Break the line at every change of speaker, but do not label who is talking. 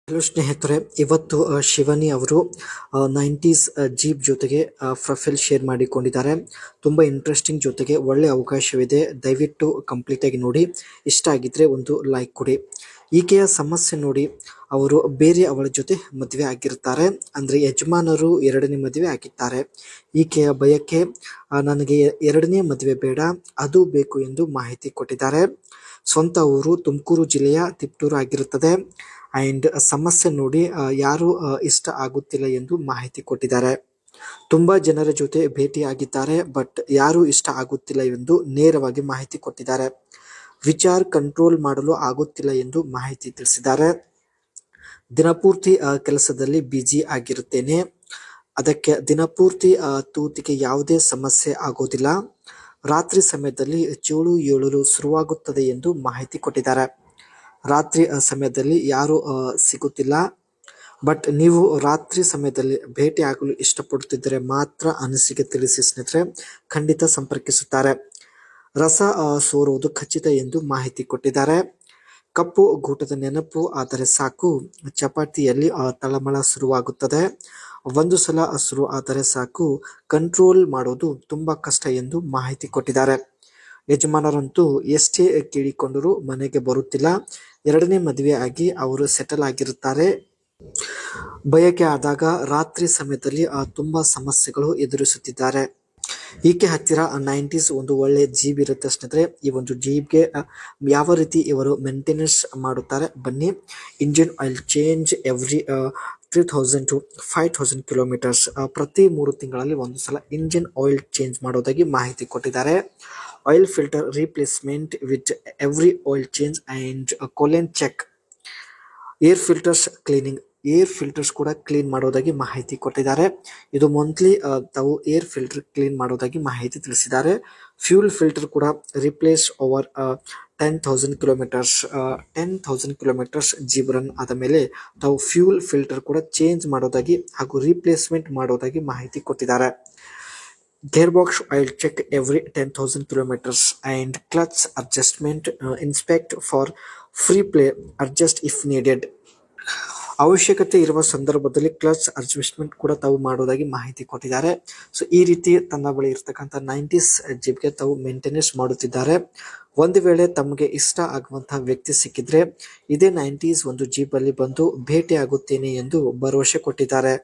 Hello ಸ್ನೇಹಿತರೆ, ಇವತ್ತು ಶಿವಾನಿ ಅವರು 90s ಜೀಪ್ ಜೊತೆಗೆ ಪ್ರೊಫೈಲ್ ಶೇರ್ ಮಾಡಿಕೊಂಡಿದ್ದಾರೆ. ತುಂಬ ಇಂಟ್ರೆಸ್ಟಿಂಗ್, ಜೊತೆಗೆ ಒಳ್ಳೆ ಅವಕಾಶವಿದೆ. ದಯವಿಟ್ಟು ಕಂಪ್ಲೀಟ್ ಆಗಿ ನೋಡಿ. ಇಷ್ಟ ಆಗಿದ್ರೆ ಒಂದು ಲೈಕ್ ಕೊಡಿ. ಈಕೆಯ ಸಮಸ್ಯೆ ನೋಡಿ, ಅವರು ಬೇರೆ ಅವಳ ಜೊತೆ ಮದುವೆ ಆಗಿರ್ತಾರೆ. ಅಂದರೆ ಯಜಮಾನರು ಎರಡನೇ ಮದುವೆ ಆಗಿದ್ದಾರೆ. ಈಕೆಯ ಬಯಕೆ, ನನಗೆ ಎರಡನೇ ಮದುವೆ ಬೇಡ, ಅದು ಬೇಕು ಎಂದು ಮಾಹಿತಿ ಕೊಟ್ಟಿದ್ದಾರೆ. ಸ್ವಂತ ಊರು ತುಮಕೂರು ಜಿಲ್ಲೆಯ ತಿಪ್ಟೂರು ಆಗಿರುತ್ತದೆ. ಆ್ಯಂಡ್ ಸಮಸ್ಯೆ ನೋಡಿ, ಯಾರು ಇಷ್ಟ ಆಗುತ್ತಿಲ್ಲ ಎಂದು ಮಾಹಿತಿ ಕೊಟ್ಟಿದ್ದಾರೆ. ತುಂಬ ಜನರ ಜೊತೆ ಭೇಟಿಯಾಗಿದ್ದಾರೆ, ಬಟ್ ಯಾರೂ ಇಷ್ಟ ಆಗುತ್ತಿಲ್ಲ ಎಂದು ನೇರವಾಗಿ ಮಾಹಿತಿ ಕೊಟ್ಟಿದ್ದಾರೆ. ವಿಚಾರ ಕಂಟ್ರೋಲ್ ಮಾಡಲು ಆಗುತ್ತಿಲ್ಲ ಎಂದು ಮಾಹಿತಿ ತಿಳಿಸಿದ್ದಾರೆ. ದಿನಪೂರ್ತಿ ಕೆಲಸದಲ್ಲಿ ಬ್ಯುಸಿ ಆಗಿರುತ್ತೇನೆ, ಅದಕ್ಕೆ ದಿನಪೂರ್ತಿ ತೂತಿಗೆ ಯಾವುದೇ ಸಮಸ್ಯೆ ಆಗೋದಿಲ್ಲ. ರಾತ್ರಿ ಸಮಯದಲ್ಲಿ ಚೇಳು ಏಳಲು ಶುರುವಾಗುತ್ತದೆ ಎಂದು ಮಾಹಿತಿ ಕೊಟ್ಟಿದ್ದಾರೆ. ರಾತ್ರಿ ಸಮಯದಲ್ಲಿ ಯಾರೂ ಸಿಗುತ್ತಿಲ್ಲ, ಬಟ್ ನೀವು ರಾತ್ರಿ ಸಮಯದಲ್ಲಿ ಭೇಟಿ ಆಗಲು ಇಷ್ಟಪಡುತ್ತಿದ್ದರೆ ಮಾತ್ರ ಅನಿಸಿಕೆ ತಿಳಿಸಿ ಸ್ನೇಹಿತರೆ. ಖಂಡಿತ ಸಂಪರ್ಕಿಸುತ್ತಾರೆ. ರಸ ಸೋರುವುದು ಖಚಿತ ಎಂದು ಮಾಹಿತಿ ಕೊಟ್ಟಿದ್ದಾರೆ. ಕಪ್ಪು ಗೂಟದ ನೆನಪು ಆದರೆ ಸಾಕು, ಚಪಾತಿಯಲ್ಲಿ ತಳಮಳ ಶುರುವಾಗುತ್ತದೆ. ಒಂದು ಸಲ ಶುರು ಆದರೆ ಸಾಕು, ಕಂಟ್ರೋಲ್ ಮಾಡೋದು ತುಂಬ ಕಷ್ಟ ಎಂದು ಮಾಹಿತಿ ಕೊಟ್ಟಿದ್ದಾರೆ. ಯಜಮಾನರಂತೂ ಎಷ್ಟೇ ಕೇಳಿಕೊಂಡರೂ ಮನೆಗೆ ಬರುತ್ತಿಲ್ಲ. ಎರಡನೇ ಮದುವೆ ಆಗಿ ಅವರು ಸೆಟಲ್ ಆಗಿರುತ್ತಾರೆ. ಬಯಕೆ ಆದಾಗ ರಾತ್ರಿ ಸಮಯದಲ್ಲಿ ತುಂಬ ಸಮಸ್ಯೆಗಳು ಎದುರಿಸುತ್ತಿದ್ದಾರೆ. ಈಕೆ ಹತ್ತಿರ 90s ಒಂದು ಒಳ್ಳೆ ಜೀಪ್ ಇರುತ್ತೆ ಸ್ನೇಹಿತರೆ. ಈ ಒಂದು ಜೀಪ್ಗೆ ಯಾವ ರೀತಿ ಇವರು ಮೇಂಟೆನೆನ್ಸ್ ಮಾಡುತ್ತಾರೆ ಬನ್ನಿ. Engine oil change every 3000 to 5000 kilometres. ಪ್ರತಿ 3 ತಿಂಗಳಲ್ಲಿ ಒಂದು ಸಲ ಇಂಜಿನ್ ಆಯಿಲ್ ಚೇಂಜ್ ಮಾಡೋದಾಗಿ ಮಾಹಿತಿ ಕೊಟ್ಟಿದ್ದಾರೆ. Oil filter replacement with every oil change and coolant check. Air filters cleaning, air filters ಕೂಡ ಕ್ಲೀನ್ ಮಾಡೋದಾಗಿ ಮಾಹಿತಿ ಕೊಟ್ಟಿದ್ದಾರೆ. ಇದು ಮಂತ್ಲಿ ತಾವು ಏರ್ ಫಿಲ್ಟರ್ ಕ್ಲೀನ್ ಮಾಡೋದಾಗಿ ಮಾಹಿತಿ ತಿಳಿಸಿದ್ದಾರೆ. ಫ್ಯೂಲ್ ಫಿಲ್ಟರ್ ಕೂಡ replace over 10,000 kilometres. 10,000 kilometres jeep run ಆದ ಮೇಲೆ ತಾವು ಫ್ಯೂಲ್ ಫಿಲ್ಟರ್ ಕೂಡ ಚೇಂಜ್ ಮಾಡೋದಾಗಿ ಹಾಗೂ ರೀಪ್ಲೇಸ್ಮೆಂಟ್ ಮಾಡೋದಾಗಿ ಮಾಹಿತಿ ಕೊಟ್ಟಿದ್ದಾರೆ. Gearbox oil check every 10,000 kilometres and clutch adjustment inspect for free play, adjust if needed. ಅವಶ್ಯಕತೆ ಇರುವ ಸಂದರ್ಭದಲ್ಲಿ ಕ್ಲಚ್ ಅಡ್ಜಸ್ಟ್ಮೆಂಟ್ ಕೂಡ ತಾವು ಮಾಡೋದಾಗಿ ಮಾಹಿತಿ ಕೊಟ್ಟಿದ್ದಾರೆ. ಸೊ ಈ ರೀತಿ ತನ್ನ ಬಳಿ ಇರ್ತಕ್ಕಂಥ 90s ಜೀಪ್ಗೆ ತಾವು ಮೇಂಟೆನೆನ್ಸ್ ಮಾಡುತ್ತಿದ್ದಾರೆ. ಒಂದು ವೇಳೆ ತಮಗೆ ಇಷ್ಟ ಆಗುವಂತಹ ವ್ಯಕ್ತಿ ಸಿಕ್ಕಿದ್ರೆ ಇದೇ 90s ಒಂದು ಜೀಪಲ್ಲಿ ಬಂದು ಭೇಟಿ ಆಗುತ್ತೇನೆ ಎಂದು ಭರವಸೆ ಕೊಟ್ಟಿದ್ದಾರೆ.